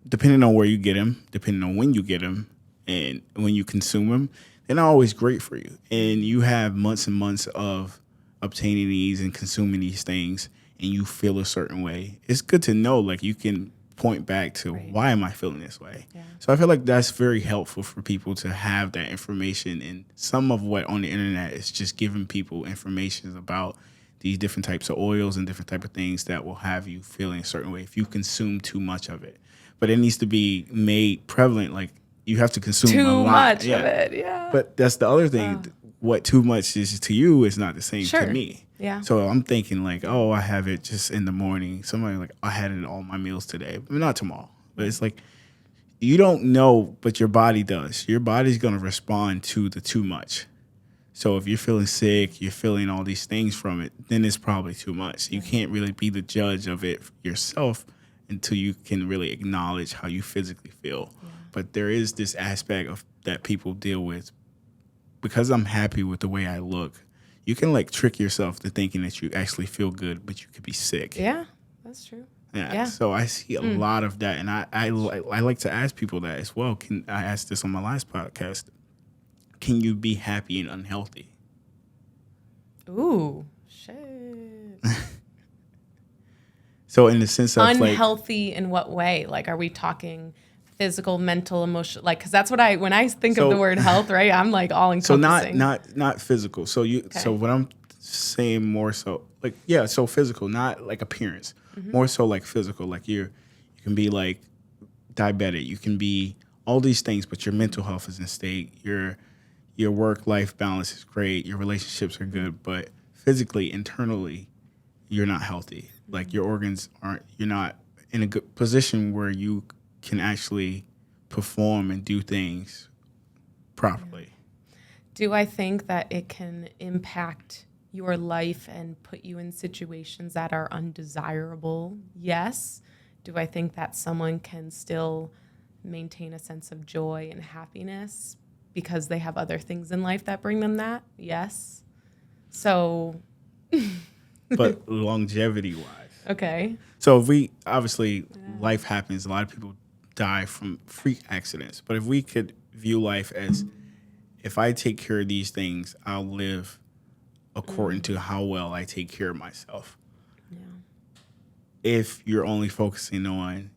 depending on where you get them, depending on when you get them, and when you consume them, they're not always great for you. And you have months and months of obtaining these and consuming these things, and you feel a certain way. It's good to know, like, you can point back to why am I feeling this way? Yeah. So I feel like that's very helpful for people to have that information. And some of what on the internet is just giving people information about these different types of oils and different type of things that will have you feeling a certain way if you consume too much of it. But it needs to be made prevalent. Like, you have to consume too a lot. Much of it. Yeah. But that's the other thing. What too much is to you is not the same to me. Yeah. So I'm thinking like, oh, I have it just in the morning. Somebody like, I had it in all my meals today, but not tomorrow. But it's like, you don't know, but your body does. Your body's going to respond to the too much. So if you're feeling sick, you're feeling all these things from it, then it's probably too much. You can't really be the judge of it yourself until you can really acknowledge how you physically feel. Yeah. But there is this aspect of that people deal with. Because I'm happy with the way I look, you can like trick yourself to thinking that you actually feel good, but you could be sick. Yeah, that's true. Yeah. So I see a lot of that, and I like to ask people that as well. I asked this on my last podcast. Can you be happy and unhealthy? Ooh, shit. So in the sense of unhealthy, in what way? Like, are we talking physical, mental, emotional? Like, because that's what when I think of the word health, right? I'm like all encompassing. So not physical. So so what I'm saying more so like, so physical, not like appearance, more so like physical. Like you can be like diabetic, you can be all these things, but your mental health is in state. Your work-life balance is great. Your relationships are good, but physically, internally, you're not healthy. Like your organs aren't. You're not in a good position where you can actually perform and do things properly. Do I think that it can impact your life and put you in situations that are undesirable? Yes. Do I think that someone can still maintain a sense of joy and happiness because they have other things in life that bring them that? Yes. So. But longevity-wise. Okay. So if we, obviously, life happens. A lot of people die from freak accidents. But if we could view life as, if I take care of these things, I'll live according to how well I take care of myself. Yeah. If you're only focusing on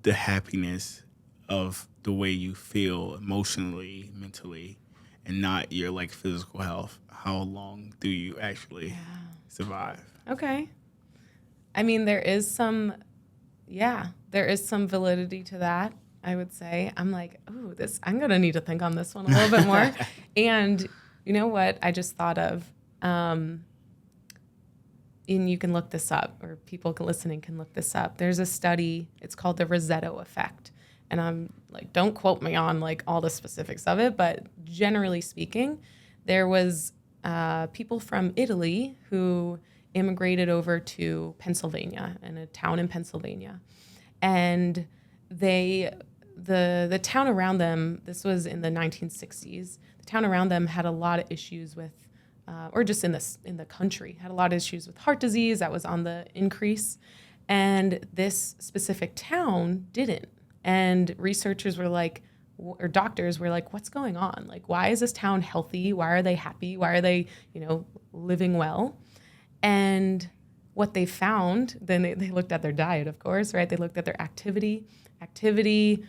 the happiness of the way you feel emotionally, mentally, and not your like physical health, how long do you actually survive? Okay. I mean, there is some validity to that, I would say. I'm like, I'm going to need to think on this one a little bit more. And you know what I just thought of? And you can look this up, or people listening can look this up. There's a study, it's called the Rossetto effect. And I'm like, don't quote me on like all the specifics of it, but generally speaking, there was people from Italy who immigrated over to Pennsylvania, in a town in Pennsylvania. And the town around them, this was in the 1960s, the town around them had a lot of issues with, or just in the country, had a lot of issues with heart disease that was on the increase. And this specific town didn't. And researchers were like, or doctors were like, what's going on? Like, why is this town healthy? Why are they happy? Why are they, living well? And what they found, then they looked at their diet, of course, right? They looked at their activity. Activity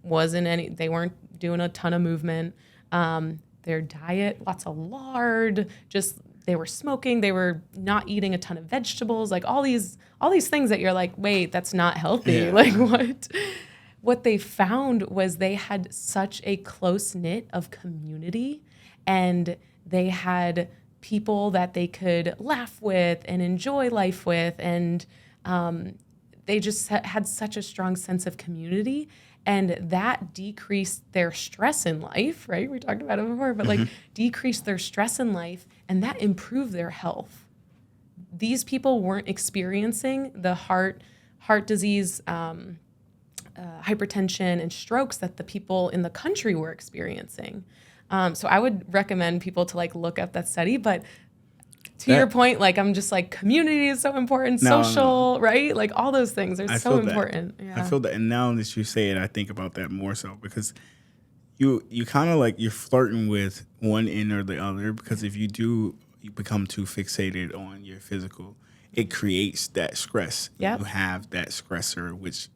wasn't they weren't doing a ton of movement. Their diet, lots of lard, they were smoking, they were not eating a ton of vegetables, like all these things that you're like, wait, that's not healthy. Yeah. Like what? What they found was they had such a close knit of community, and they had people that they could laugh with and enjoy life with, and they just had such a strong sense of community, and that decreased their stress in life, right? We talked about it before, but like decreased their stress in life, and that improved their health. These people weren't experiencing the heart disease, hypertension, and strokes that the people in the country were experiencing. So I would recommend people to like look up that study. But to your point, like I'm just like community is so important, social, right? Like all those things are so important. Yeah. I feel that, and now that you say it, I think about that more so, because you kind of like you're flirting with one end or the other, because if you become too fixated on your physical, it creates that stress. Yep. You have that stressor, which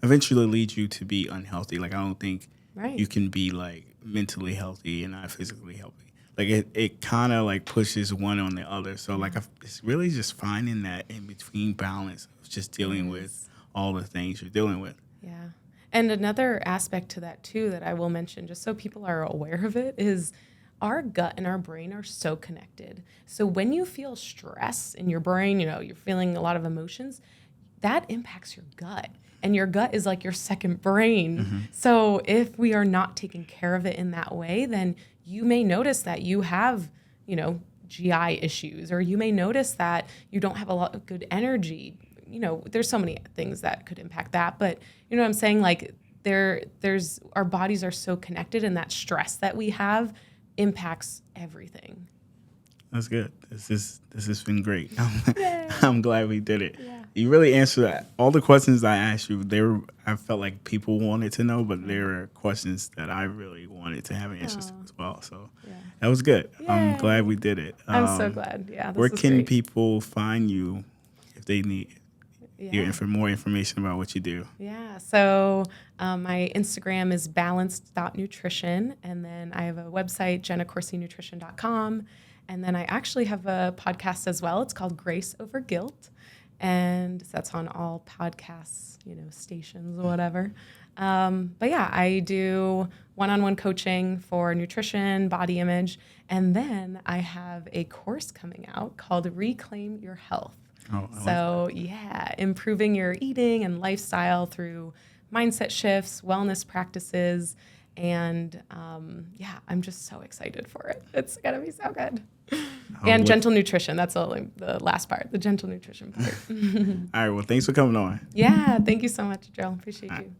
eventually leads you to be unhealthy. Like I don't think you can be like mentally healthy and not physically healthy. Like it kind of like pushes one on the other. So like it's really just finding that in between balance of just dealing with all the things you're dealing with. Yeah. And another aspect to that too that I will mention, just so people are aware of it, is our gut and our brain are so connected. So when you feel stress in your brain, you're feeling a lot of emotions, that impacts your gut. And your gut is like your second brain. Mm-hmm. So if we are not taking care of it in that way, then you may notice that you have, GI issues, or you may notice that you don't have a lot of good energy. There's so many things that could impact that. But you know what I'm saying? Like there's our bodies are so connected, and that stress that we have impacts everything. That's good. This has been great. I'm glad we did it. Yeah. You really answered all the questions I asked you. I felt like people wanted to know, but there were questions that I really wanted to have answers to as well. So that was good. Yay. I'm glad we did it. I'm so glad. Yeah. Where can people find you if they need more information about what you do? Yeah. So my Instagram is balanced.nutrition, and then I have a website, JennaCorisNutrition.com. And then I actually have a podcast as well. It's called Grace Over Guilt. And that's on all podcasts, stations or whatever. But yeah, I do one-on-one coaching for nutrition, body image, and then I have a course coming out called Reclaim Your Health. Oh, So yeah, improving your eating and lifestyle through mindset shifts, wellness practices, and yeah, I'm just so excited for it. It's gonna be so good. And gentle nutrition. That's the last part, the gentle nutrition part. All right. Well, thanks for coming on. Yeah, thank you so much, Joe. Appreciate you.